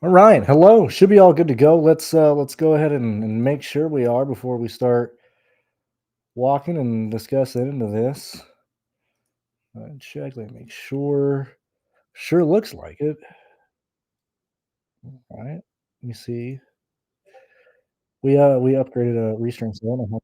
All right. Hello. Should be all good to go. Let's go ahead and make sure we are before we start walking and discussing into this. Check. Let me make sure. Sure looks like it. All right. Let me see. We upgraded a restring so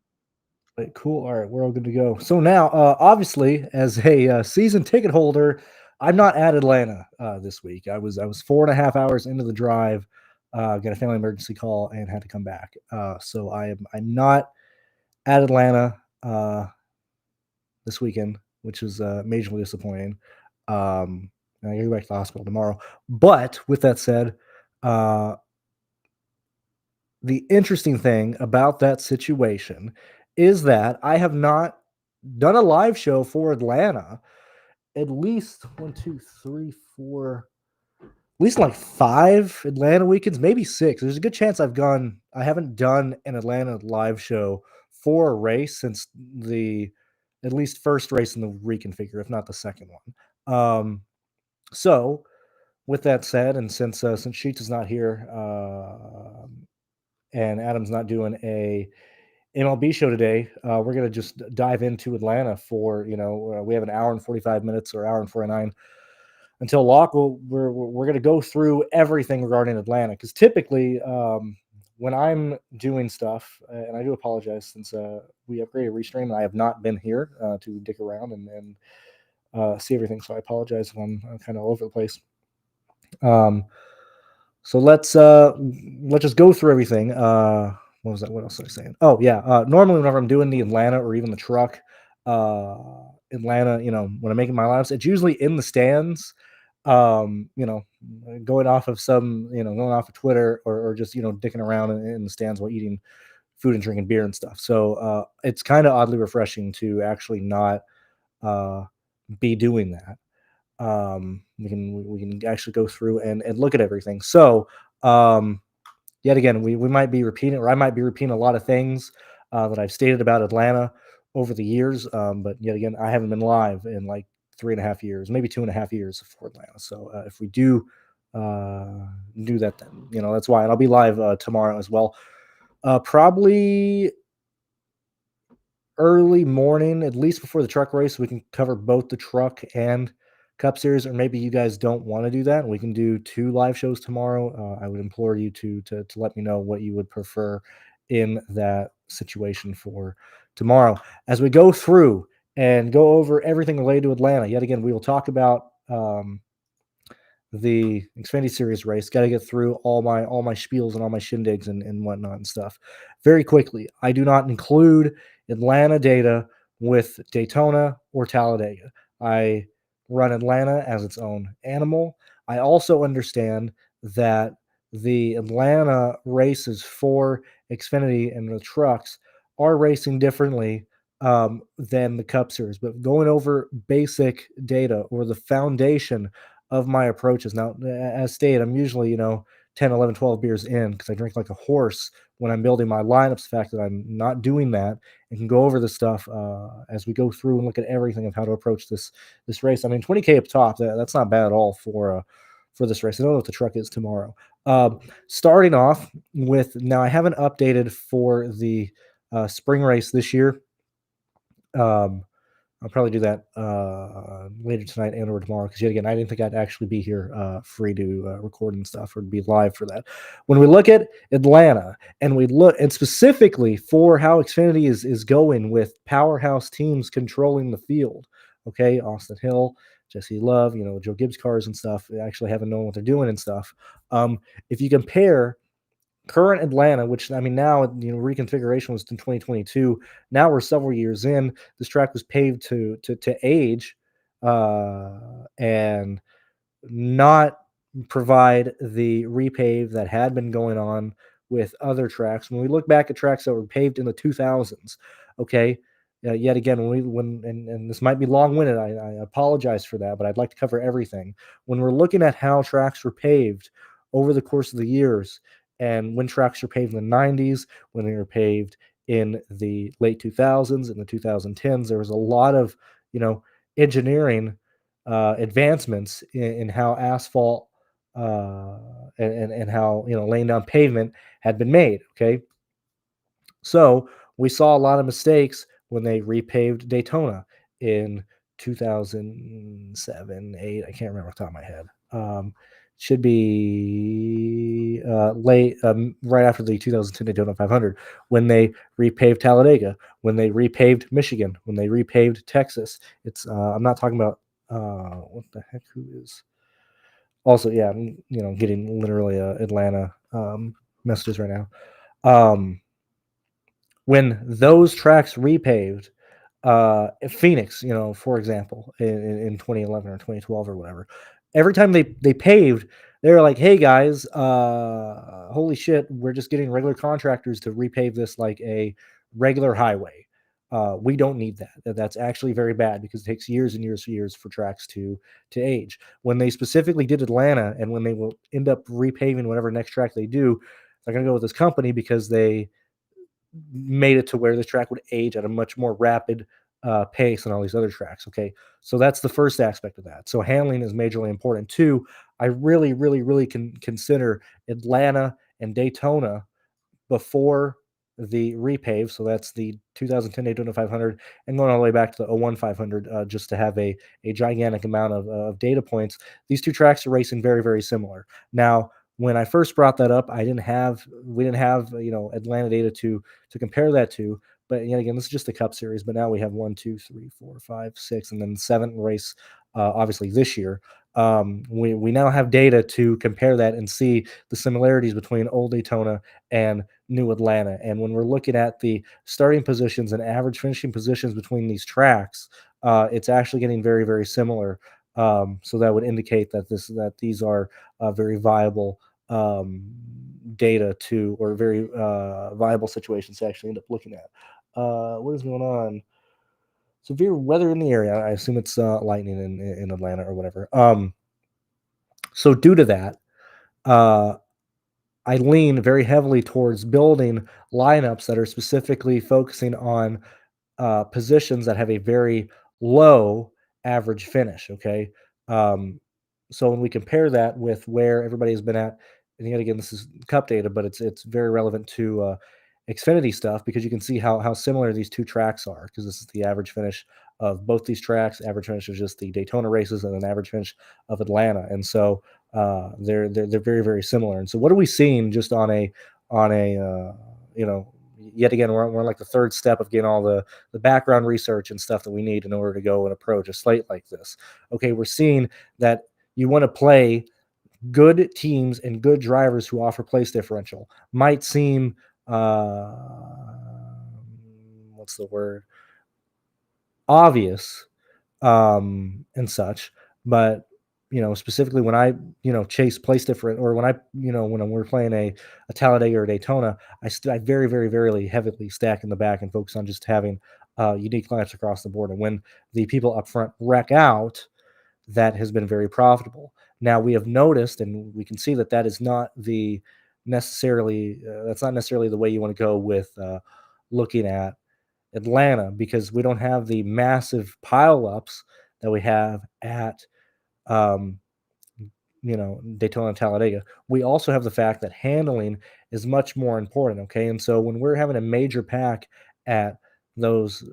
cool. All right, we're all good to go. So now, obviously, as a season ticket holder, I'm not at Atlanta this week. I was 4.5 hours into the drive, got a family emergency call, and had to come back. So I'm not at Atlanta this weekend, which is majorly disappointing. And I gotta go back to the hospital tomorrow. But with that said, uh, the interesting thing about that situation is that I have not done a live show for Atlanta at least one, two, three, four, at least like 5 Atlanta weekends, maybe 6. There's a good chance I haven't done an Atlanta live show for a race since the at least first race in the reconfigure, if not the second one. So with that said, and since Sheets is not here, and Adam's not doing a MLB show today, we're gonna just dive into Atlanta for we have an hour and 45 minutes or hour and 49 until lock. We're gonna go through everything regarding Atlanta because typically when I'm doing stuff, and I do apologize since we upgraded Restream and I have not been here to dick around and see everything. So I apologize if I'm kind of all over the place. Um, so let's just go through everything. What was that? What else was I saying? Oh yeah. Normally whenever I'm doing the Atlanta or even the truck, uh, Atlanta, when I'm making my laps, it's usually in the stands. Um, you know, going off of going off of Twitter or just dicking around in the stands while eating food and drinking beer and stuff. So it's kind of oddly refreshing to actually not uh, be doing that. We can actually go through and look at everything. So yet again, we might be repeating, or I might be repeating a lot of things that I've stated about Atlanta over the years. But yet again, I haven't been live in like 3.5 years, maybe 2.5 years for Atlanta. So if we do that, then that's why, and I'll be live tomorrow as well. Probably early morning, at least before the truck race, so we can cover both the truck and Cup Series. Or maybe you guys don't want to do that. We can do 2 live shows tomorrow. I would implore you to let me know what you would prefer in that situation for tomorrow. As we go through and go over everything related to Atlanta, yet again, we will talk about the Xfinity Series race. Got to get through all my spiels and all my shindigs and whatnot and stuff very quickly. I do not include Atlanta data with Daytona or Talladega. I run Atlanta as its own animal. I also understand that the Atlanta races for Xfinity and the trucks are racing differently than the Cup Series, but going over basic data or the foundation of my approaches. Now, as stated, I'm usually, 10, 11, 12 beers in because I drink like a horse when I'm building my lineups. The fact that I'm not doing that and can go over this stuff as we go through and look at everything of how to approach this race. I mean, 20K up top, that's not bad at all for this race. I don't know what the truck is tomorrow. Starting off with, now I haven't updated for the spring race this year. Um, I'll probably do that later tonight and or tomorrow because yet again, I didn't think I'd actually be here free to record and stuff or be live for that. When we look at Atlanta and we look and specifically for how Xfinity is going with powerhouse teams controlling the field, okay, Austin Hill, Jesse Love, Joe Gibbs cars and stuff, actually haven't known what they're doing and stuff. If you compare current Atlanta, which I mean now reconfiguration was in 2022. Now we're several years in. This track was paved to age, and not provide the repave that had been going on with other tracks. When we look back at tracks that were paved in the 2000s, okay. Yet again, and this might be long-winded, I apologize for that, but I'd like to cover everything. When we're looking at how tracks were paved over the course of the years, and when tracks were paved in the 90s, when they were paved in the late 2000s, in the 2010s, there was a lot of engineering advancements in how asphalt and how laying down pavement had been made. Okay, so we saw a lot of mistakes when they repaved Daytona in 2007, 8. I can't remember off the top of my head. Should be late, right after the 2010 Daytona 500, when they repaved Talladega, when they repaved Michigan, when they repaved Texas. It's I'm not talking about what the heck, who is also, yeah, getting literally Atlanta messages right now. When those tracks repaved, Phoenix, for example, in 2011 or 2012 or whatever, every time they paved, they were like, "Hey guys, holy shit, we're just getting regular contractors to repave this like a regular highway. We don't need that. That's actually very bad because it takes years and years and years for tracks to age." When they specifically did Atlanta, and when they will end up repaving whatever next track they do, they're going to go with this company because they made it to where the track would age at a much more rapid pace than all these other tracks. Okay, so that's the first aspect of that. So handling is majorly important. Two, I really, really, really can consider Atlanta and Daytona before the repave. So that's the 2010 Daytona 500, and going all the way back to the 01 500, just to have a gigantic amount of data points. These two tracks are racing very, very similar. Now, when I first brought that up, we didn't have Atlanta data to compare that to. But yet again, this is just the Cup Series. But now we have 1, 2, 3, 4, 5, 6, and then 7th race, obviously this year. We now have data to compare that and see the similarities between old Daytona and new Atlanta. And when we're looking at the starting positions and average finishing positions between these tracks, it's actually getting very, very similar. So that would indicate that these are very viable data to, or very viable situations to actually end up looking at. What is going on? Severe weather in the area. I assume it's lightning in Atlanta or whatever. So due to that, uh, I lean very heavily towards building lineups that are specifically focusing on positions that have a very low average finish. Okay, um, so when we compare that with where everybody has been at, and yet again, this is Cup data, but it's very relevant to Xfinity stuff, because you can see how similar these two tracks are, because this is the average finish of both these tracks. Average finish of just the Daytona races, and an average finish of Atlanta, and so they're very, very similar. And so, what are we seeing just on a you know yet again, we're like the third step of getting all the background research and stuff that we need in order to go and approach a slate like this. Okay, we're seeing that you want to play good teams and good drivers who offer place differential. Might seem what's the word, obvious, and such, but specifically when I chase place different, or when I when we're playing a Talladega or Daytona, I very, very, very heavily stack in the back and focus on just having unique lineups across the board. And when the people up front wreck out, that has been very profitable. Now we have noticed, and we can see that is not the necessarily that's not necessarily the way you want to go with looking at Atlanta, because we don't have the massive pileups that we have at um, Daytona and Talladega. We also have the fact that handling is much more important. Okay, and so when we're having a major pack at those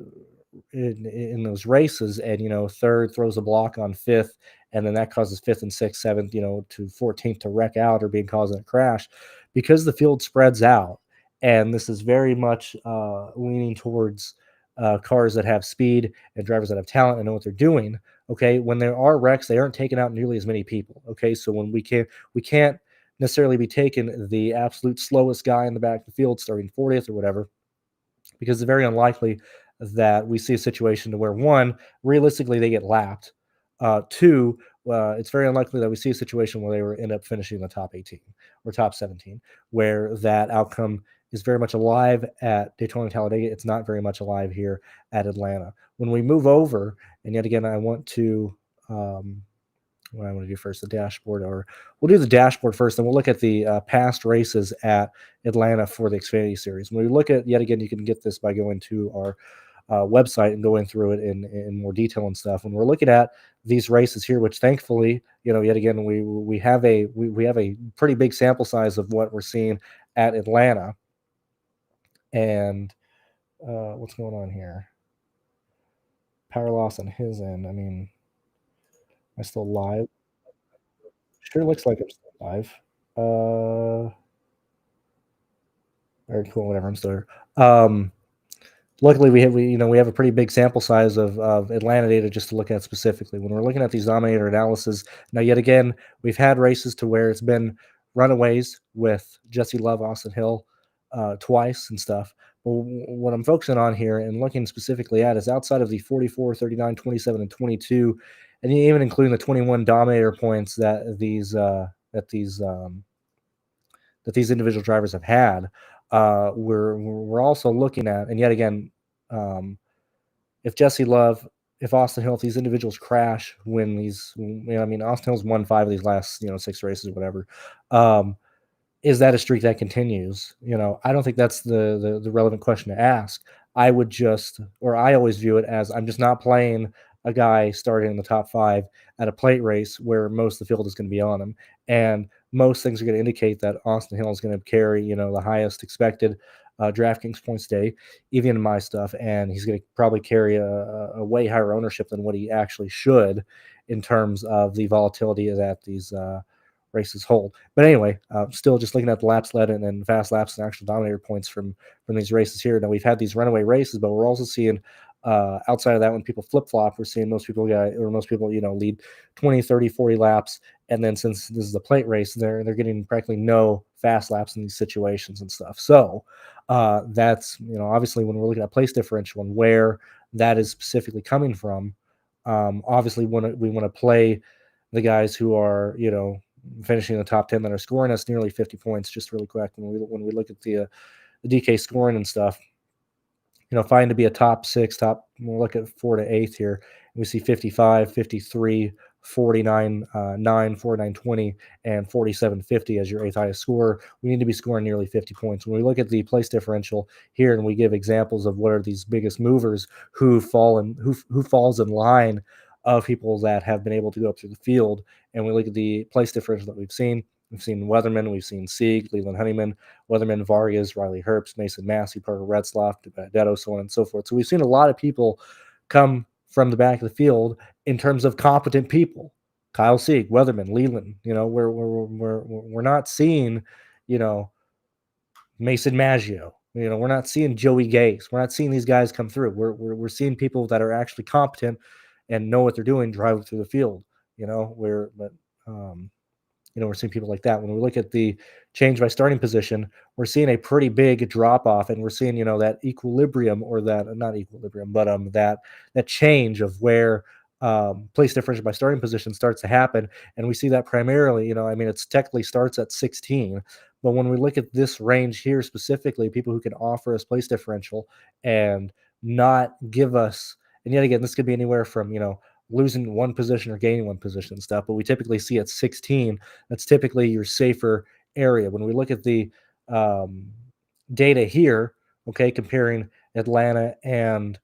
in those races, and third throws a block on fifth, and then that causes fifth and sixth, seventh, to 14th to wreck out or being causing a crash, because the field spreads out, and this is very much leaning towards cars that have speed and drivers that have talent and know what they're doing. Okay, when there are wrecks, they aren't taking out nearly as many people. Okay, so when we can't necessarily be taking the absolute slowest guy in the back of the field starting 40th or whatever, because it's very unlikely that we see a situation to where, one, realistically they get lapped. Two, it's very unlikely that we see a situation where they will end up finishing in the top 18 or top 17, where that outcome is very much alive at Daytona and Talladega. It's not very much alive here at Atlanta. When we move over, and yet again, I want to what I want to do first, the dashboard, or we'll do the dashboard first, then we'll look at the past races at Atlanta for the Xfinity Series. When we look at, yet again, you can get this by going to our website and going through it in more detail and stuff. When we're looking at these races here, which thankfully, yet again, we have we have a pretty big sample size of what we're seeing at Atlanta. And what's going on here? Power loss on his end. I mean, am I still live? Sure looks like I'm still live. Very cool. Whatever. I'm still here. Luckily, we have a pretty big sample size of Atlanta data just to look at specifically. When we're looking at these Dominator analysis, now yet again, we've had races to where it's been runaways with Jesse Love, Austin Hill, twice and stuff. But what I'm focusing on here and looking specifically at is outside of the 44, 39, 27, and 22, and even including the 21 Dominator points that these individual drivers have had. We're also looking at, and yet again, if Jesse Love, if Austin Hill, if these individuals crash, when these, I mean, Austin Hill's won 5 of these last 6 races, whatever. Is that a streak that continues? I don't think that's the relevant question to ask. I always view it as I'm just not playing a guy starting in the top 5 at a plate race where most of the field is going to be on him, and most things are going to indicate that Austin Hill is going to carry the highest expected DraftKings points day, even in my stuff, and he's going to probably carry a way higher ownership than what he actually should in terms of the volatility that these races hold. But anyway, still just looking at the laps led and then fast laps and actual Dominator points from these races here. Now we've had these runaway races, but we're also seeing outside of that, when people flip flop, we're seeing most people lead 20, 30, 40 laps. And then since this is a plate race, they're getting practically no fast laps in these situations and stuff. So that's, obviously when we're looking at place differential and where that is specifically coming from, obviously we want to play the guys who are, finishing in the top 10 that are scoring us nearly 50 points. Just really quick, when we look at the DK scoring and stuff, find to be a top 6, we'll look at 4 to 8 here. We see 55, 53, 49, 9, 49, 20, and 47, 50 as your 8th highest scorer. We need to be scoring nearly 50 points. When we look at the place differential here and we give examples of what are these biggest movers who falls in line of people that have been able to go up through the field, and we look at the place differential that we've seen Weatherman, we've seen Sieg, Leland Honeyman, Weatherman, Vargas, Riley Herbst, Mason Massey, Parker Retzloff, Benedetto, so on and so forth. So we've seen a lot of people come from the back of the field in terms of competent people. Kyle Sieg, Weatherman, Leland. We're not seeing, Mason Maggio. We're not seeing Joey Gase. We're not seeing these guys come through. We're seeing people that are actually competent and know what they're doing driving through the field. We're seeing people like that. When we look at the change by starting position, we're seeing a pretty big drop off, and we're seeing that equilibrium, or that not equilibrium, but that change of where place differential by starting position starts to happen. And we see that primarily, it's technically starts at 16, but when we look at this range here specifically, people who can offer us place differential and not give us, and yet again, this could be anywhere from losing one position or gaining one position and stuff, but we typically see at 16, that's typically your safer area. When we look at the data here, okay, comparing Atlanta and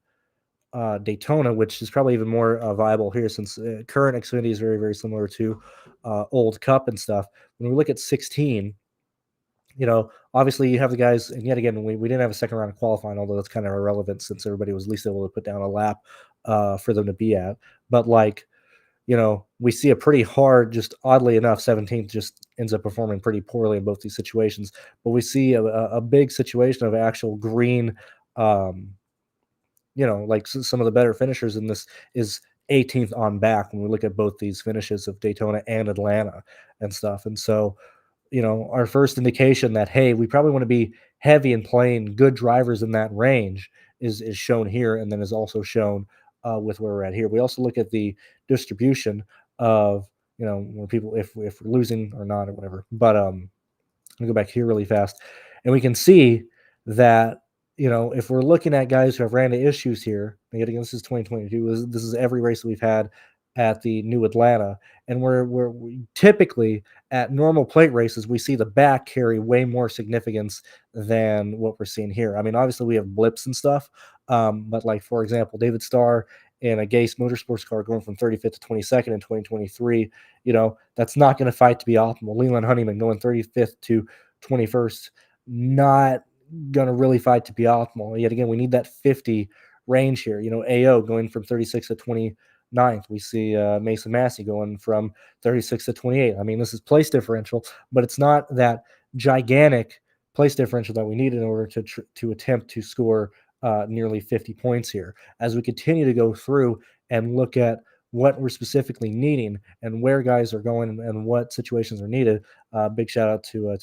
Daytona, which is probably even more viable here since current Xfinity is very, very similar to old Cup and stuff. When we look at 16, obviously you have the guys, and yet again, we didn't have a second round of qualifying, although that's kind of irrelevant since everybody was at least able to put down a lap for them to be at. But we see a pretty hard, just oddly enough, 17th just ends up performing pretty poorly in both these situations. But we see a big situation of actual green, like some of the better finishers in this is 18th on back when we look at both these finishes of Daytona and Atlanta and stuff. And so, our first indication that, hey, we probably want to be heavy and playing good drivers in that range is shown here, and then is also shown with where we're at here. We also look at the distribution of, where people, if we're losing or not or whatever. But let me go back here really fast, and we can see that, if we're looking at guys who have ran into issues here, again, this is 2022. This is every race that we've had at the new Atlanta, and we typically at normal plate races, we see the back carry way more significance than what we're seeing here. I mean, obviously we have blips and stuff, But like, for example, David Starr in a Gase Motorsports car going from 35th to 22nd in 2023, that's not going to fight to be optimal. Leland Honeyman going 35th to 21st, not going to really fight to be optimal. Yet again, we need that 50 range here. AO going from 36th to 29th. We see Mason Massey going from 36 to 28. I mean, this is place differential, but it's not that gigantic place differential that we need in order to attempt to score nearly 50 points here. As we continue to go through and look at what we're specifically needing and where guys are going and what situations are needed. Big shout out to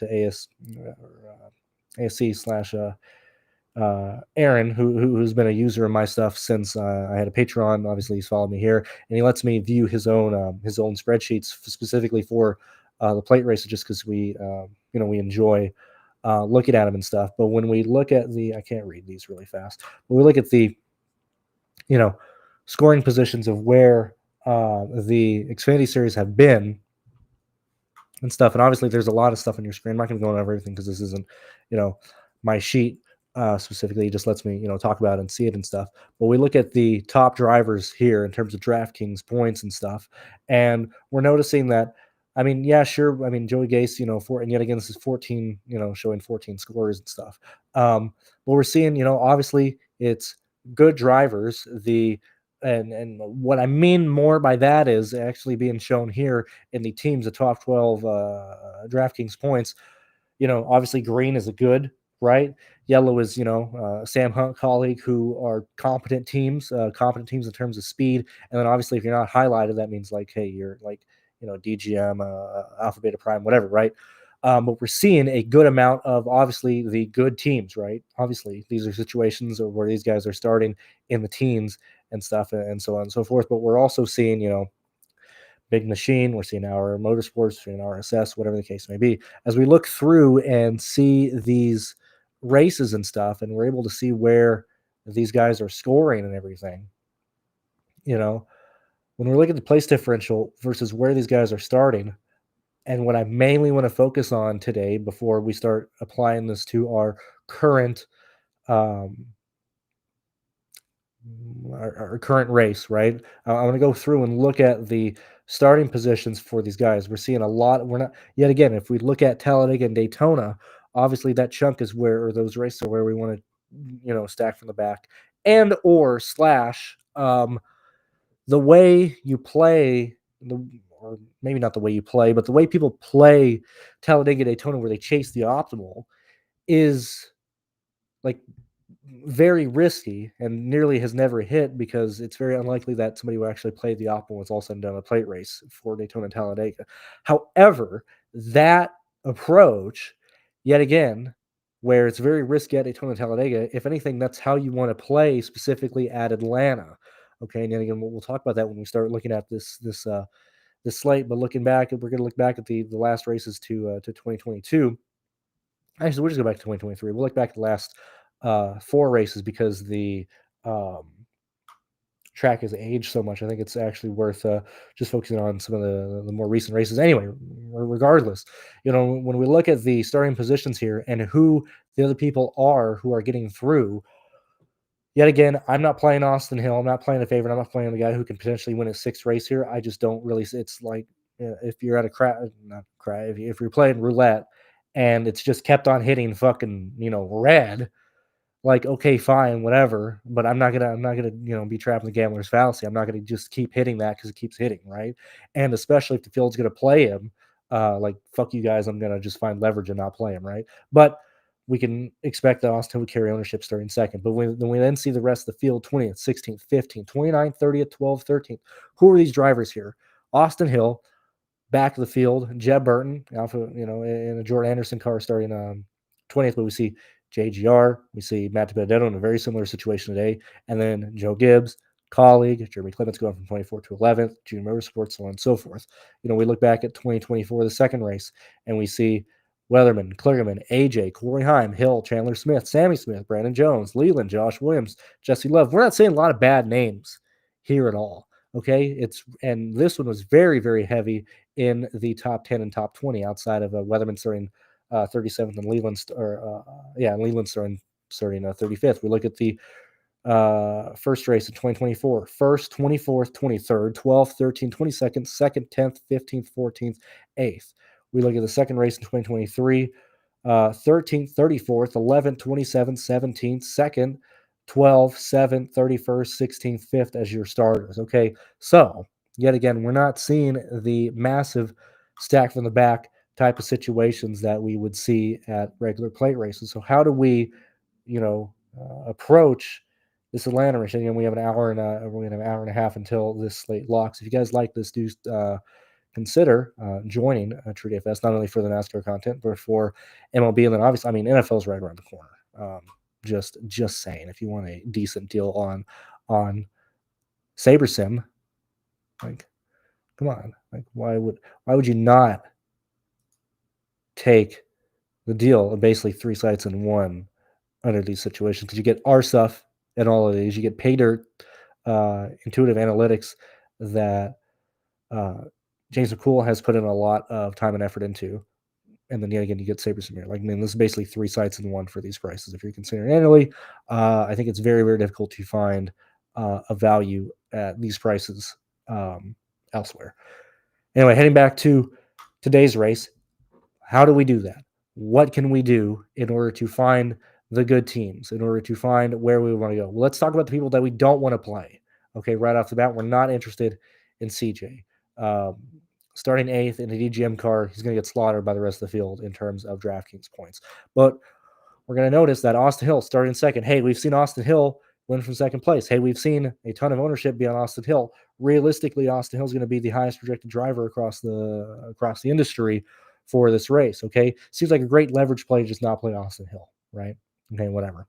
ASC slash Aaron, who's been a user of my stuff since I had a Patreon. Obviously, he's followed me here, and he lets me view his own spreadsheets specifically for the plate races, just because we enjoy looking at them and stuff. But when we look at I can't read these really fast. When we look at the scoring positions of where the Xfinity series have been and stuff. And obviously, there's a lot of stuff on your screen. I'm not going to go over everything because this isn't, my sheet specifically. It just lets me, talk about it and see it and stuff. But we look at the top drivers here in terms of DraftKings points and stuff, and we're noticing that. I mean, yeah, sure. I mean, Joey Gase, and yet again, this is 14, showing 14 scores and stuff. But we're seeing, obviously, it's good drivers. And what I mean more by that is actually being shown here in the teams, the top 12 DraftKings points. Obviously green is a good, right? Yellow is, Sam Hunt colleague, who are competent teams in terms of speed. And then obviously if you're not highlighted, that means like, hey, you're like, DGM, Alpha Beta Prime, whatever, right? But we're seeing a good amount of obviously the good teams, right? Obviously, these are situations where these guys are starting in the teens and stuff and so on and so forth. But we're also seeing, Big Machine, we're seeing our Motorsports, we're seeing RSS, whatever the case may be. As we look through and see these races and stuff, and we're able to see where these guys are scoring and everything, when we look at the place differential versus where these guys are starting, and what I mainly want to focus on today before we start applying this to our current um, our current race, right? I want to go through and look at the starting positions for these guys. We're seeing a lot. We're not yet again. If we look at Talladega and Daytona, obviously that chunk is where, or those races are where we want to, stack from the back, and or slash the way you play or maybe not the way you play, but the way people play Talladega Daytona, where they chase the optimal, is like very risky and nearly has never hit, because it's very unlikely that somebody will actually play the optimal once all said and done a plate race for Daytona and Talladega. However, that approach, yet again, where it's very risky at Daytona and Talladega, if anything, that's how you want to play specifically at Atlanta. Okay, and then again, we'll talk about that when we start looking at this slate. But looking back, we're going to look back at the last races to 2022. Actually, we'll just go back to 2023. We'll look back at the last 4 races, because the track has aged so much. I think it's actually worth just focusing on some of the more recent races. Anyway, regardless, when we look at the starting positions here and who the other people are who are getting through, yet again, I'm not playing Austin Hill. I'm not playing a favorite. I'm not playing the guy who can potentially win a 6th race here. I just don't really. It's like if you're at if you're playing roulette and it's just kept on hitting fucking red, like, okay, fine, whatever. But I'm not gonna be trapped in the gambler's fallacy. I'm not gonna just keep hitting that because it keeps hitting, right? And especially if the field's gonna play him, like, fuck you guys, I'm gonna just find leverage and not play him, right? But we can expect that Austin would carry ownership starting second. But when we then see the rest of the field, 20th, 16th, 15th, 29th, 30th, 12th, 13th, who are these drivers here? Austin Hill, back of the field, Jeb Burton, Alpha, in a Jordan Anderson car starting 20th. But we see JGR, we see Matt Benedetto in a very similar situation today, and then Joe Gibbs, colleague, Jeremy Clements going from 24th to 11th, Junior Motorsports, so on and so forth. We look back at 2024, the second race, and we see Weatherman, Kligerman, AJ, Corey Heim, Hill, Chandler Smith, Sammy Smith, Brandon Jones, Leland, Josh Williams, Jesse Love. We're not saying a lot of bad names here at all. Okay, and this one was very, very heavy in the top 10 and top 20, outside of Weatherman starting 37th and Leland starting 35th. We look at the First race in 2024, 1st, 24th, 23rd, 12th, 13th, 22nd, 2nd, 10th, 15th, 14th, 8th. We look at the second race in 2023, 13th, 34th, 11th, 27th, 17th, 2nd, 12th, 7th, 31st, 16th, 5th as your starters. Okay, so yet again, we're not seeing the massive stack from the back type of situations that we would see at regular plate races. So how do we, approach this Atlanta race? Again, we have we're gonna have an hour and a half until this slate locks. If you guys like this, do consider joining TrueDFS, not only for the NASCAR content, but for MLB. And then obviously, I mean, NFL's right around the corner. Just saying, if you want a decent deal on Saber Sim, like, come on, like, why would you not take the deal of basically 3 sites in one under these situations? Because you get our stuff and all of these, you get pay dirt, intuitive analytics that James McCool has put in a lot of time and effort into. And then yet again, you get Saber Samir. Like, I mean, this is basically 3 sites in one for these prices. If you're considering annually, I think it's very, very difficult to find a value at these prices elsewhere. Anyway, heading back to today's race, how do we do that? What can we do in order to find the good teams, in order to find where we want to go? Well, let's talk about the people that we don't want to play. Okay, right off the bat, we're not interested in CJ. Um, Starting 8th in a DGM car, he's going to get slaughtered by the rest of the field in terms of DraftKings points. But we're going to notice that Austin Hill starting 2nd. Hey, we've seen Austin Hill win from 2nd place. Hey, we've seen a ton of ownership be on Austin Hill. Realistically, Austin Hill is going to be the highest projected driver across the industry for this race. Okay, seems like a great leverage play to just not play Austin Hill, right? Okay, whatever.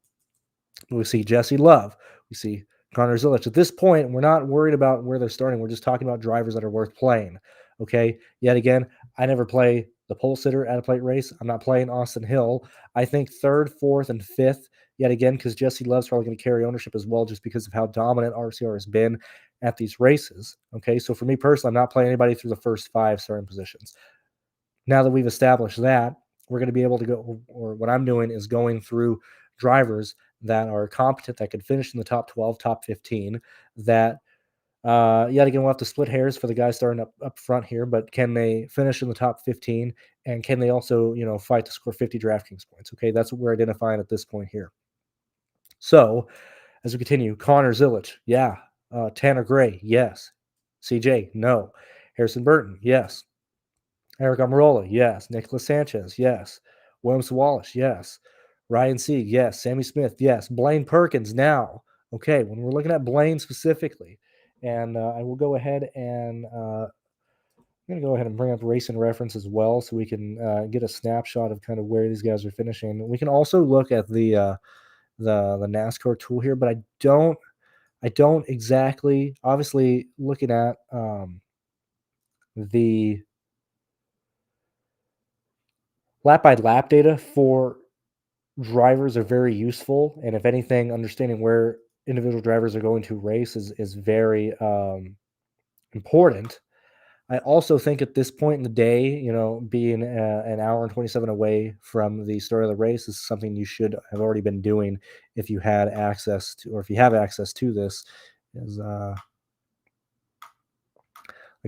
We see Jesse Love. We see Connor Zilic. At this point, we're not worried about where they're starting. We're just talking about drivers that are worth playing. Okay. Yet again, I never play the pole sitter at a plate race. I'm not playing Austin Hill. I think 3rd, 4th, and 5th, yet again, because Jesse Love's probably going to carry ownership as well, just because of how dominant RCR has been at these races. Okay. So for me personally, I'm not playing anybody through the first 5 starting positions. Now that we've established that, we're going to be able to go, or what I'm doing is going through drivers that are competent, that could finish in the top 12, top 15, that yet again, we'll have to split hairs for the guys starting up front here, but can they finish in the top 15? And can they also, fight to score 50 DraftKings points? Okay, that's what we're identifying at this point here. So as we continue, Connor Zilic, yeah. Tanner Gray, yes. CJ, no. Harrison Burton, yes. Eric Almirola, yes. Nicholas Sanchez, yes. Williams Wallace, yes. Ryan Sieg, yes. Sammy Smith, yes. Blaine Perkins now. Okay, when we're looking at Blaine specifically, and I will go ahead and I'm going to go ahead and bring up Racing Reference as well, so we can get a snapshot of kind of where these guys are finishing. We can also look at the NASCAR tool here, but I don't exactly, obviously looking at the lap by lap data for drivers are very useful, and if anything, understanding where individual drivers are going to race is very important. I also think at this point in the day, being an hour and 27 away from the start of the race is something you should have already been doing if you had access to, or if you have access to this. Is like,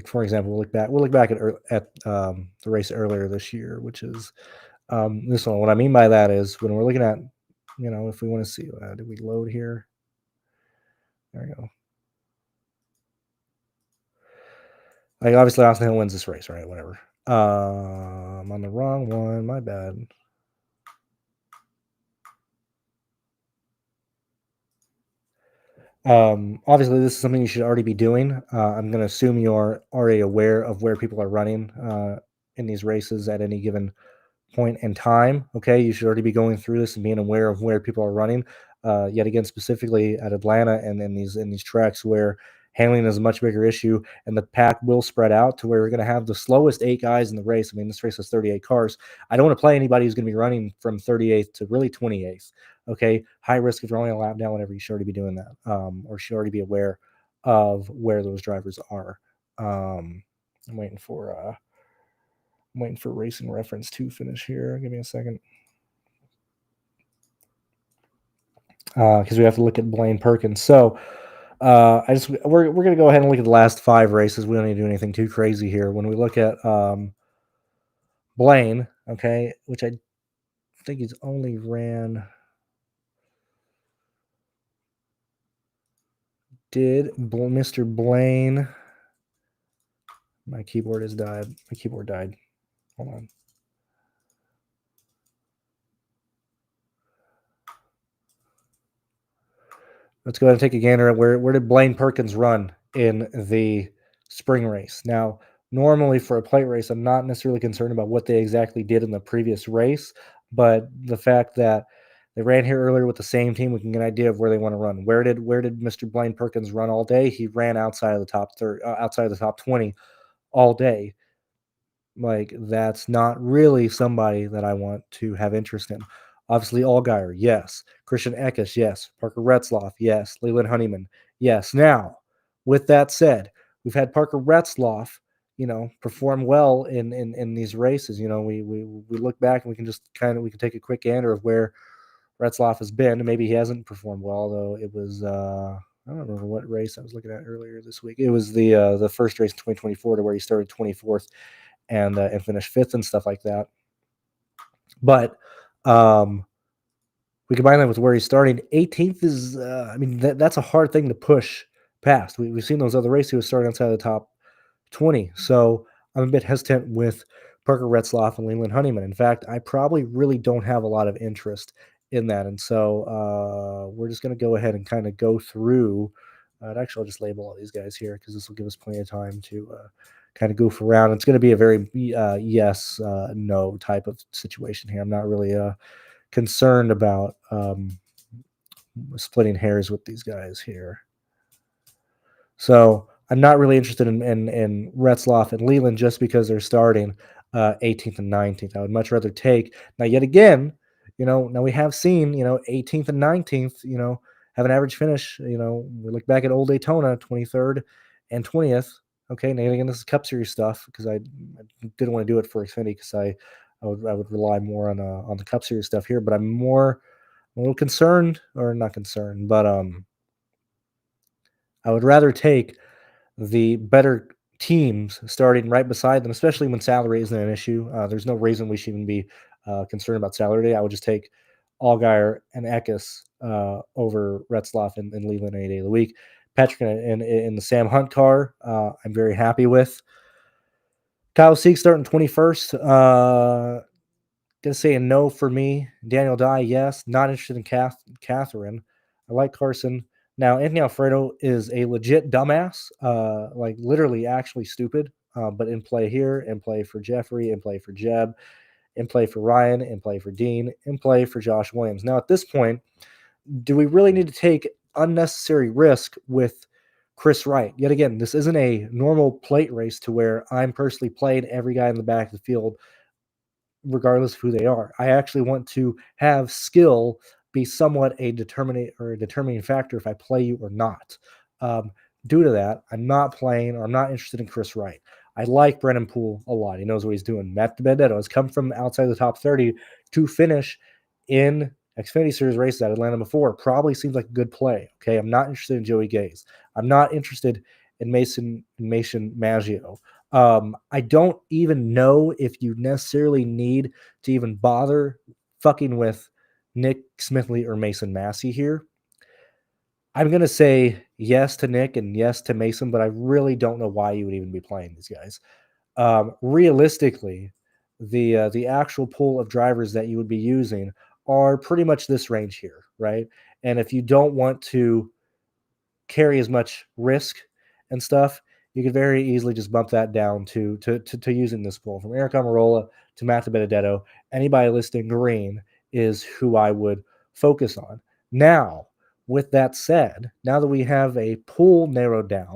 for example, we'll look back at the race earlier this year, which is this one. What I mean by that is when we're looking at, if we want to see, did we load here? There we go. Like, obviously, Austin Hill wins this race, right? Whatever. I'm on the wrong one. My bad. Obviously, this is something you should already be doing. I'm going to assume you're already aware of where people are running in these races at any given point in time. Okay, you should already be going through this and being aware of where people are running. Yet again, specifically at Atlanta and in these tracks where handling is a much bigger issue, and the pack will spread out to where we're going to have the slowest 8 guys in the race. I mean, this race has 38 cars. I don't want to play anybody who's going to be running from 38th to really 28th. Okay, high risk if you're only a lap down, whatever. You should already be doing that, or should already be aware of where those drivers are. I'm waiting for Racing Reference to finish here. Give me a second. because we have to look at Blaine Perkins. So we're gonna go ahead and look at the last 5 races. We don't need to do anything too crazy here. When we look at Blaine, okay, which I think he's only ran. Did Mr. Blaine? My keyboard has died. My keyboard died. Hold on. Let's go ahead and take a gander at where did Blaine Perkins run in the spring race. Now, normally for a plate race, I'm not necessarily concerned about what they exactly did in the previous race, but the fact that they ran here earlier with the same team, we can get an idea of where they want to run. Where did Mr. Blaine Perkins run all day? He ran outside of the top 30, outside of the top 20 all day. Like, that's not really somebody that I want to have interest in. Obviously, Allgaier, yes. Christian Eckes, yes. Parker Retzlaff, yes. Leland Honeyman, yes. Now, with that said, we've had Parker Retzlaff, perform well in these races. We look back and we can just we can take a quick gander of where Retzlaff has been. Maybe he hasn't performed well, though. It was I don't remember what race I was looking at earlier this week. It was the first race in 2024 to where he started 24th and finished 5th and stuff like that. But we combine that with where he's starting. 18th is, that's a hard thing to push past. We've seen those other races who starting outside of the top 20. So I'm a bit hesitant with Parker Retzlaff and Leland Honeyman. In fact, I probably really don't have a lot of interest in that. And so we're just going to go ahead and kind of go through. Actually, I'll just label all these guys here because this will give us plenty of time to kind of goof around. It's going to be a very yes, no type of situation here. I'm not really concerned about splitting hairs with these guys here. So I'm not really interested in Retzlaff and Leland just because they're starting 18th and 19th. I would much rather take now. Yet again, now we have seen 18th and 19th. Have an average finish. We look back at Old Daytona, 23rd and 20th. Okay, now again, this is Cup Series stuff because I didn't want to do it for Xfinity because I would rely more on the Cup Series stuff here. But I'm a little concerned, or not concerned, but I would rather take the better teams starting right beside them, especially when salary isn't an issue. There's no reason we should even be concerned about salary. I would just take Allgaier and Eckes over Retzlaff and Leland any day of the week. Patrick in the Sam Hunt car, I'm very happy with. Kyle Sieg starting 21st. Gonna say a no for me. Daniel Dye, yes. Not interested in Catherine. I like Carson. Now, Anthony Alfredo is a legit dumbass, like literally actually stupid, but in play here, in play for Jeffrey, in play for Jeb, in play for Ryan, in play for Dean, in play for Josh Williams. Now, at this point, do we really need to take unnecessary risk with Chris Wright? Yet again, this isn't a normal plate race to where I'm personally playing every guy in the back of the field regardless of who they are. I actually want to have skill be somewhat a determining factor if I play you or not. Due to that, I'm not playing or I'm not interested in Chris Wright. I like Brennan Poole a lot. He knows what he's doing. Matt DiBenedetto has come from outside the top 30 to finish in Xfinity Series races at Atlanta before. Probably seems like a good play. Okay, I'm not interested in Joey Gaze. I'm not interested in Mason Maggio. I don't even know if you necessarily need to even bother fucking with Nick Smithley or Mason Massey here. I'm going to say yes to Nick and yes to Mason, but I really don't know why you would even be playing these guys. Realistically, the actual pool of drivers that you would be using are pretty much this range here, right? And if you don't want to carry as much risk and stuff, you could very easily just bump that down to using this pool. From Eric Almirola to Matt DiBenedetto, anybody listed in green is who I would focus on. Now, with that said, now that we have a pool narrowed down,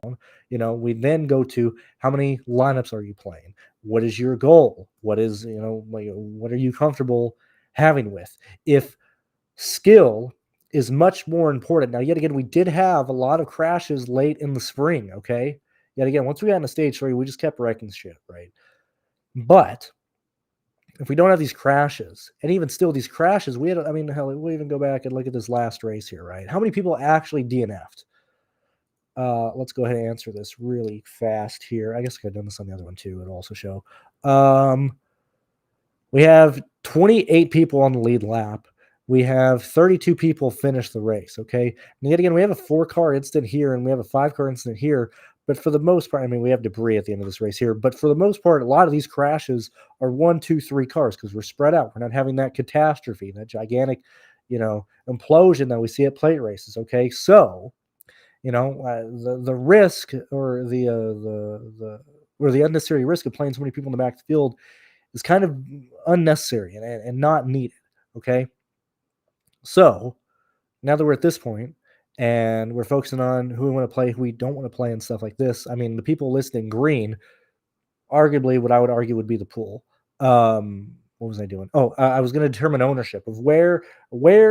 we then go to how many lineups are you playing? What is your goal? What is, what are you comfortable having with? If skill is much more important. Now, yet again, we did have a lot of crashes late in the spring, okay? Yet again, once we got into stage 3, we just kept wrecking shit, right? But if we don't have these crashes, and even still these crashes, we had, I mean, hell, we'll even go back and look at this last race here, right? How many people actually DNF'd? Let's go ahead and answer this really fast here. I guess I could have done this on the other one too. It'll also show. We have 28 people on the lead lap. We have 32 people finish the race. Okay. And yet again, we have a 4-car incident here and we have a 5-car incident here. But for the most part, I mean, we have debris at the end of this race here. But for the most part, a lot of these crashes are 1, 2, 3 cars because we're spread out. We're not having that catastrophe, that gigantic, implosion that we see at plate races. Okay. So, the risk or the unnecessary risk of playing so many people in the back of the field is kind of unnecessary and not needed. Okay. So now that we're at this point and we're focusing on who we want to play, who we don't want to play, and stuff like this, I mean, the people listed in green, arguably what I would argue would be the pool. What was I doing? Oh, I was going to determine ownership of where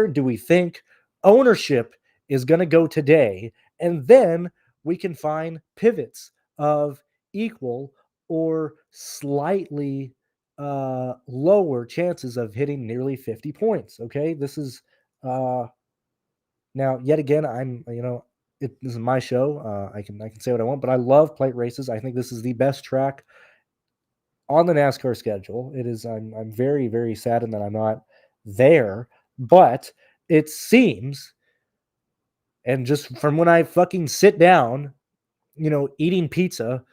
do we think ownership is going to go today, and then we can find pivots of equal or slightly lower chances of hitting nearly 50 points. Okay, this is now yet again this is my show. I can say what I want, but I love plate races. I think this is the best track on the NASCAR schedule. It is. I'm very, very saddened that I'm not there, but it seems, and just from when I fucking sit down, eating pizza,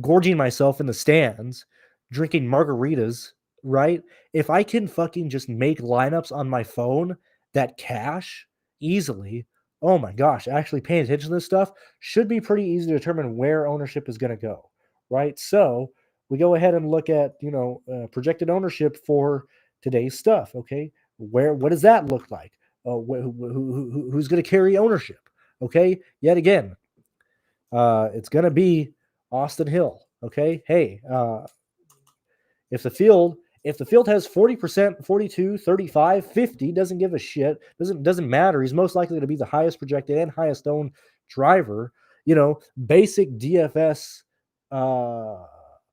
gorging myself in the stands, drinking margaritas, right? If I can fucking just make lineups on my phone that cash easily, oh my gosh, actually paying attention to this stuff should be pretty easy to determine where ownership is going to go, right? So we go ahead and look at, projected ownership for today's stuff, okay? What does that look like? Who's going to carry ownership? Okay, yet again, it's going to be Austin Hill. Okay, hey, if the field has 40%, 42, 35, 50, doesn't give a shit, doesn't matter. He's most likely to be the highest projected and highest owned driver. Basic DFS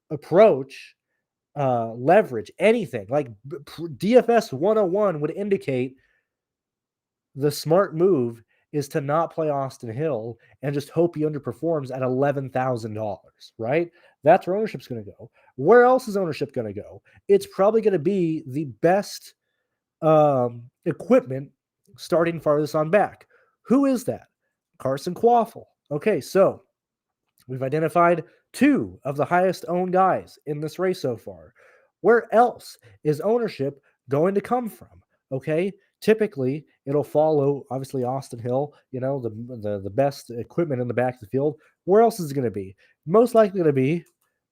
approach, leverage, anything like DFS 101 would indicate the smart move is to not play Austin Hill and just hope he underperforms at $11,000, right? That's where ownership's going to go. Where else is ownership going to go? It's probably going to be the best equipment starting farthest on back. Who is that? Carson Quaffle. Okay, so we've identified 2 of the highest owned guys in this race so far. Where else is ownership going to come from? Okay, typically it'll follow obviously Austin Hill, the best equipment in the back of the field. Where else is it going to be? Most likely going to be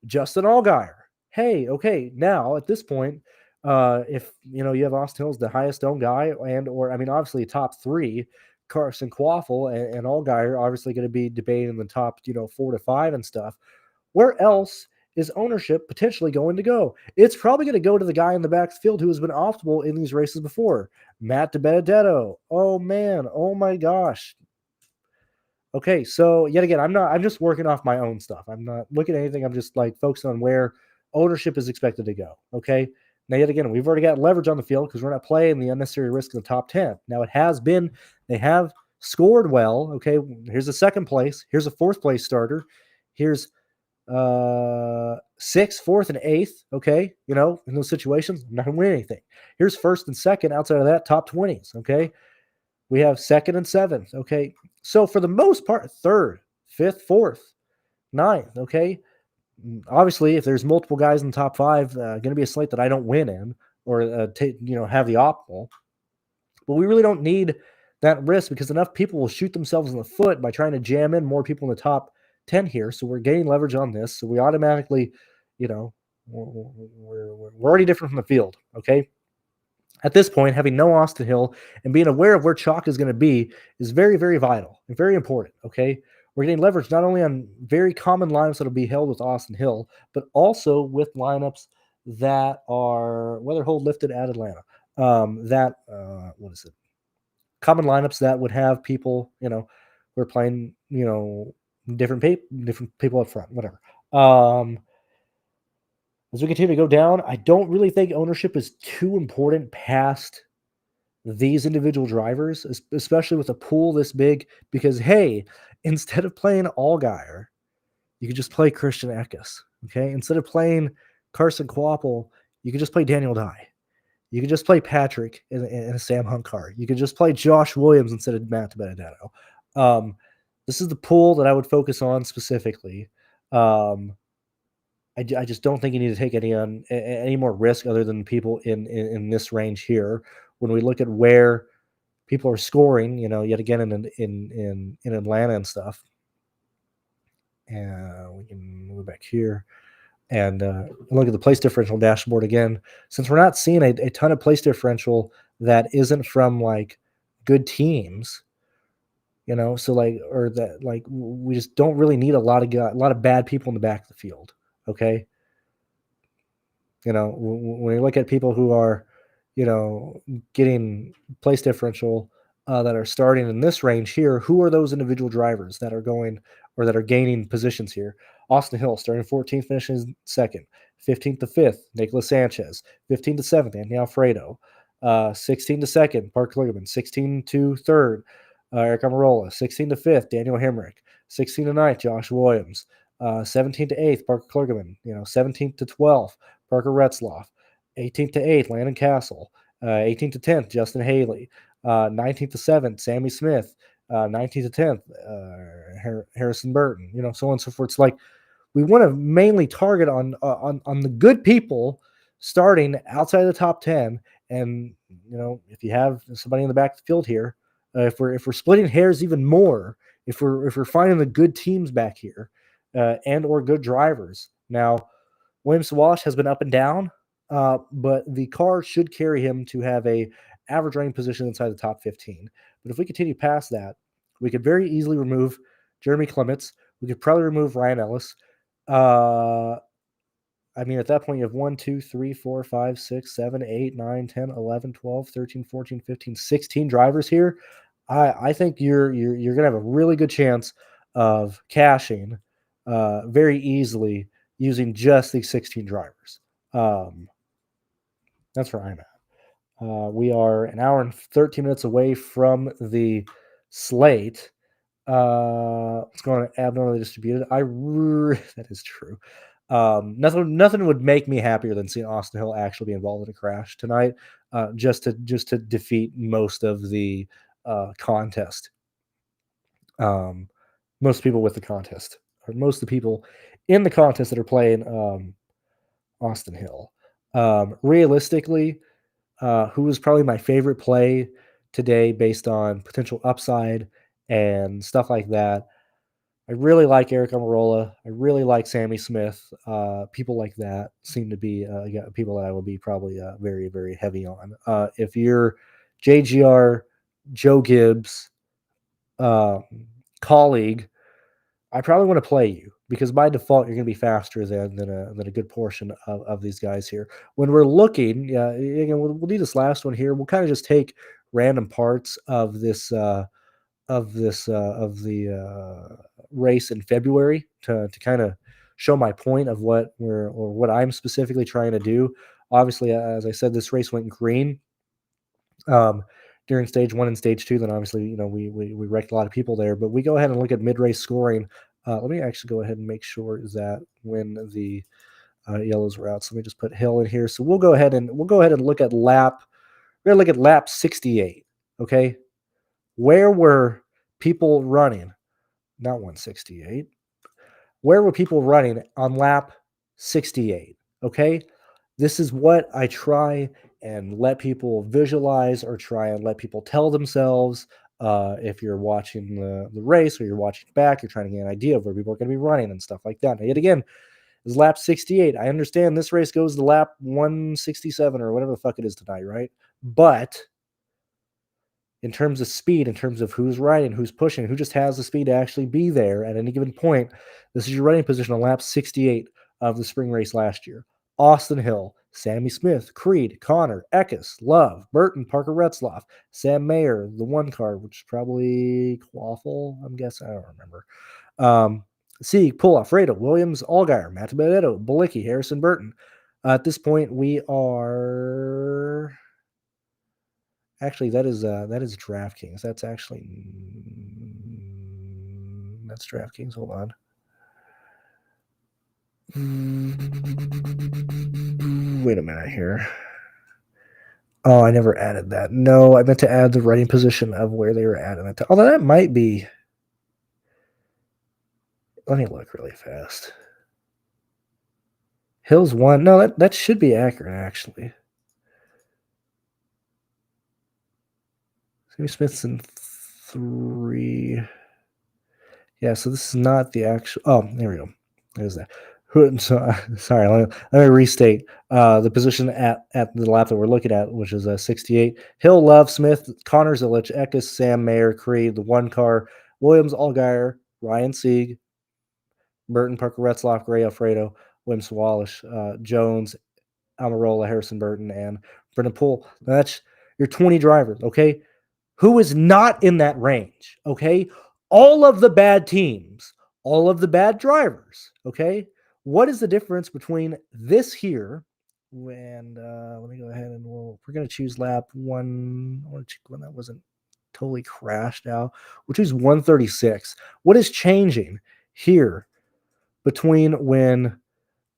Justin Allgaier. Hey, okay, now at this point, if you have Austin Hill's the highest owned guy, or I mean obviously top 3, Carson Quaffle and Allgaier are obviously going to be debating in the top 4 to 5 and stuff. Where else is ownership potentially going to go? It's probably going to go to the guy in the backfield who has been optimal in these races before, Matt DiBenedetto. Oh man, oh my gosh. Okay, so yet again, I'm just working off my own stuff. I'm not looking at anything. I'm just like focusing on where ownership is expected to go. Okay. Now, yet again, we've already got leverage on the field because we're not playing the unnecessary risk in the top 10. Now, they have scored well. Okay. Here's a 2nd place. Here's a 4th place starter. Here's 6th, 4th, and 8th. Okay. In those situations, I'm not going to win anything. Here's 1st and 2nd. Outside of that, top 20s. Okay. We have 2nd and 7th. Okay. So for the most part, 3rd, 5th, 4th, 9th. Okay. Obviously, if there's multiple guys in the top 5, going to be a slate that I don't win in or have the optimal. But we really don't need that risk because enough people will shoot themselves in the foot by trying to jam in more people in the top 10 here. So we're gaining leverage on this. So we automatically, we're already different from the field. Okay. At this point, having no Austin Hill and being aware of where chalk is going to be is very, very vital and very important. Okay. We're getting leverage not only on very common lineups that will be held with Austin Hill, but also with lineups that are weather hold lifted at Atlanta. What is it? Common lineups that would have people, we're playing, different people up front, whatever. As we continue to go down, I don't really think ownership is too important past these individual drivers, especially with a pool this big, because hey, instead of playing Allgaier, you could just play Christian Eckes. Okay. Instead of playing Carson Quapple, you could just play Daniel Dye. You could just play Patrick in a Sam Hunt car. You could just play Josh Williams instead of Matt Benedetto. Um, this is the pool that I would focus on specifically. Um, I just don't think you need to take any more risk other than people in this range here. When we look at where people are scoring, yet again in Atlanta and stuff, and we can move back here and look at the place differential dashboard again. Since we're not seeing a ton of place differential that isn't from like good teams, so or that we just don't really need a lot of bad people in the back of the field. Okay. When you look at people who are, getting place differential that are starting in this range here, who are those individual drivers that are going or that are gaining positions here? Austin Hill starting 14th, finishing second. 15th to 5th, Nicholas Sanchez. 15th to 7th, Anthony Alfredo. 16th to 2nd, Park Kligerman. 16th to 3rd, Eric Amarola. 16th to 5th, Daniel Hemrick. 16th to 9th, Josh Williams. 17th to 8th, Parker Kligerman. 17th to 12th, Parker Retzloff. 18th to 8th, Landon Castle. 18th to 10th, Justin Haley. 19th to 7th, Sammy Smith. 19th to 10th, Harrison Burton. So on and so forth. It's like we want to mainly target on the good people starting outside of the top 10. And if you have somebody in the back of the field here, if we're splitting hairs even more, if we're finding the good teams back here, and or good drivers. Now, Williams Wallace has been up and down, but the car should carry him to have a average running position inside the top 15. But if we continue past that, we could very easily remove Jeremy Clements. We could probably remove Ryan Ellis. I mean, at that point, you have 1, 2, 3, 4, 5, 6, 7, 8, 9, 10, 11, 12, 13, 14, 15, 16 drivers here. I think you're going to have a really good chance of cashing very easily using just these 16 drivers. That's where I'm at. We are an hour and 13 minutes away from the slate. It's going abnormally distributed. That is true. Nothing would make me happier than seeing Austin Hill actually be involved in a crash tonight, just to defeat most of the contest. Most people with the contest, or most of the people in the contest that are playing Austin Hill. Realistically, who was probably my favorite play today based on potential upside and stuff like that. I really like Eric Amarola. I really like Sammy Smith. People like that seem to be people that I will be probably very, very heavy on. If you're JGR, Joe Gibbs, colleague, I probably want to play you because by default you're going to be faster than a good portion of these guys here. When we're looking, again, we'll do this last one here. We'll kind of just take random parts of this of the race in February to kind of show my point of what I'm specifically trying to do. Obviously, as I said, this race went green during stage 1 and stage 2. Then obviously, we wrecked a lot of people there. But we go ahead and look at mid-race scoring. Let me actually go ahead and make sure that when the yellows were out. So let me just put Hill in here. So we'll go ahead and look at lap. We're gonna look at lap 68. Okay, where were people running? Not 168. Where were people running on lap 68? Okay, this is what I try and let people visualize or try and let people tell themselves. If you're watching the race or you're watching back, you're trying to get an idea of where people are going to be running and stuff like that. Now, yet again, is lap 68. I understand this race goes to lap 167 or whatever the fuck it is tonight, right? But in terms of speed, in terms of who's riding, who's pushing, who just has the speed to actually be there at any given point, this is your running position on lap 68 of the spring race last year. Austin Hill, Sammy Smith, Creed, Connor, Eckes, Love, Burton, Parker Retzloff, Sam Mayer, the one car, which is probably Quaffle, I'm guessing. I don't remember. Sieg, Pull, Alfredo, Williams, Allgaier, Matt Benedetto, Balicki, Harrison Burton, At this point, we are actually that is DraftKings. That's actually that's DraftKings. Hold on. Wait a minute here. Oh, I never added that. No, I meant to add the running position of where they were at. Although that might be. Let me look really fast. Hill's 1. No, that should be accurate, actually. Sammy Smith's in 3. Yeah, so this is not the actual. Oh, there we go. There's that. Sorry, let me restate the position at the lap that we're looking at, which is 68. Hill, Love, Smith, Connor Zilich, Eckes, Sam Mayer, Creed, the 1 car, Williams, Allgaier, Ryan Sieg, Burton, Parker, Retzloff, Gray, Alfredo, Williams, Walsh, Jones, Almirola, Harrison Burton, and Brendan Poole. Now that's your 20 drivers, okay? Who is not in that range, okay? All of the bad teams, all of the bad drivers, okay? What is the difference between this here and let me go ahead and we're going to choose lap 1. I want to check when that wasn't totally crashed out. We'll choose 136. What is changing here between when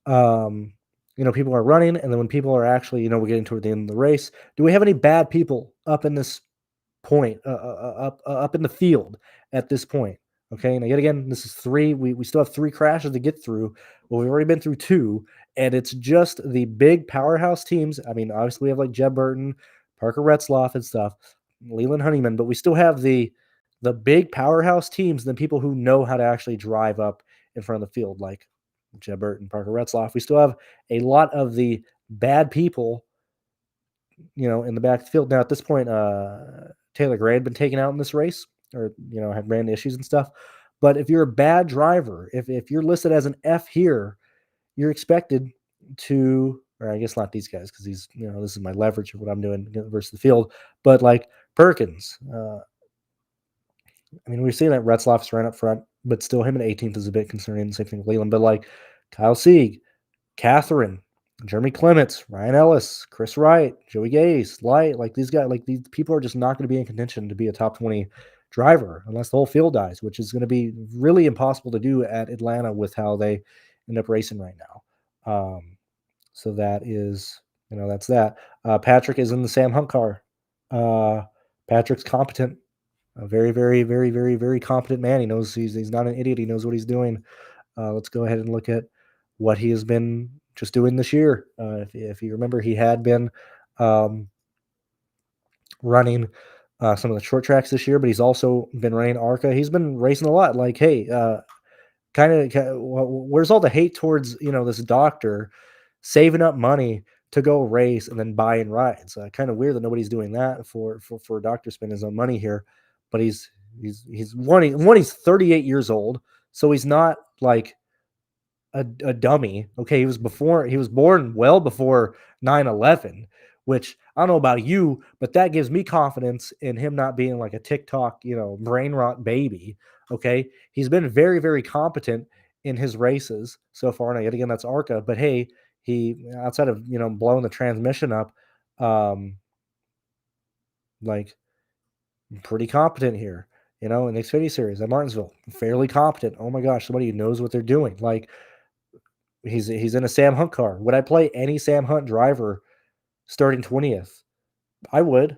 people are running and then when people are actually, we're getting toward the end of the race? Do we have any bad people up in this point, up in the field at this point? Okay, now yet again, this is 3. We still have 3 crashes to get through. Well, we've already been through 2, and it's just the big powerhouse teams. I mean, obviously we have like Jeb Burton, Parker Retzloff, and stuff, Leland Honeyman, but we still have the big powerhouse teams, and the people who know how to actually drive up in front of the field, like Jeb Burton, Parker Retzloff. We still have a lot of the bad people, in the back of the field. Now, at this point, Taylor Gray had been taken out in this race, or had brand issues and stuff. But if you're a bad driver, if you're listed as an F here, you're expected to, or I guess not these guys, because these, this is my leverage of what I'm doing versus the field. But like Perkins, I mean, we've seen that Retzloff's right up front, but still him at 18th is a bit concerning. Same thing with Leland. But like Kyle Sieg, Catherine, Jeremy Clements, Ryan Ellis, Chris Wright, Joey Gase, Light, like these guys, like these people are just not going to be in contention to be a top 20 driver unless the whole field dies, which is going to be really impossible to do at Atlanta with how they end up racing right now. So that is, that's that. Patrick is in the Sam Hunt car. Patrick's competent, a very, very, very, very, very competent man. He knows he's not an idiot. He knows what he's doing. Let's go ahead and look at what he has been just doing this year. If you remember, he had been running some of the short tracks this year, but he's also been running ARCA. He's been racing a lot. Like, hey, where's all the hate towards this doctor saving up money to go race and then buying rides? Kind of weird that nobody's doing that for a doctor spending his own money here. But he's 38 years old, so he's not like a dummy. Okay, he was born well before 9/11, which I don't know about you, but that gives me confidence in him not being like a TikTok, brain rot baby. Okay, he's been very, very competent in his races so far. And yet again, that's ARCA. But hey, he, outside of blowing the transmission up, like pretty competent here. In the Xfinity series at Martinsville, fairly competent. Oh my gosh, somebody who knows what they're doing. Like, he's in a Sam Hunt car. Would I play any Sam Hunt driver starting 20th? I would.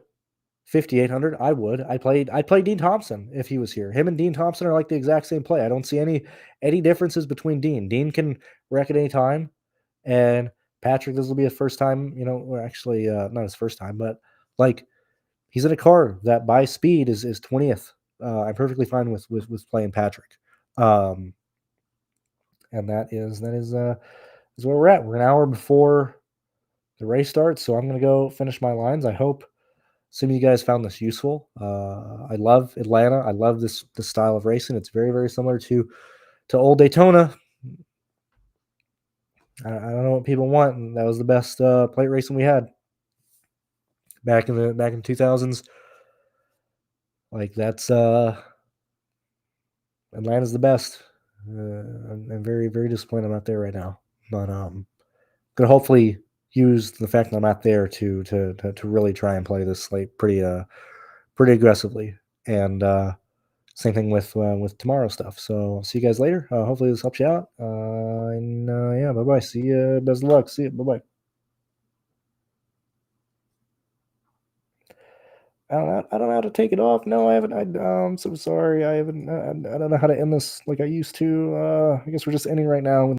5,800, I would. I'd play Dean Thompson if he was here. Him and Dean Thompson are like the exact same play. I don't see any differences between Dean. Dean can wreck at any time, and Patrick, this will be his first time. Actually, not his first time, but like he's in a car that by speed is 20th. I'm perfectly fine with playing Patrick. And that is where we're at. We're an hour before the race starts, so I'm going to go finish my lines. I hope some of you guys found this useful. I love Atlanta. I love this style of racing. It's very, very similar to old Daytona. I don't know what people want, and that was the best plate racing we had back in the 2000s. Like, that's Atlanta's the best. I'm very, very disappointed I'm not there right now. But gonna hopefully use the fact that I'm not there to really try and play this slate pretty aggressively. And same thing with tomorrow stuff. So see you guys later. Hopefully this helps you out. And yeah, bye bye. See you. Best of luck. See you. Bye bye. I don't know how to take it off. No, I haven't. I'm so sorry. I haven't. I don't know how to end this like I used to. I guess we're just ending right now.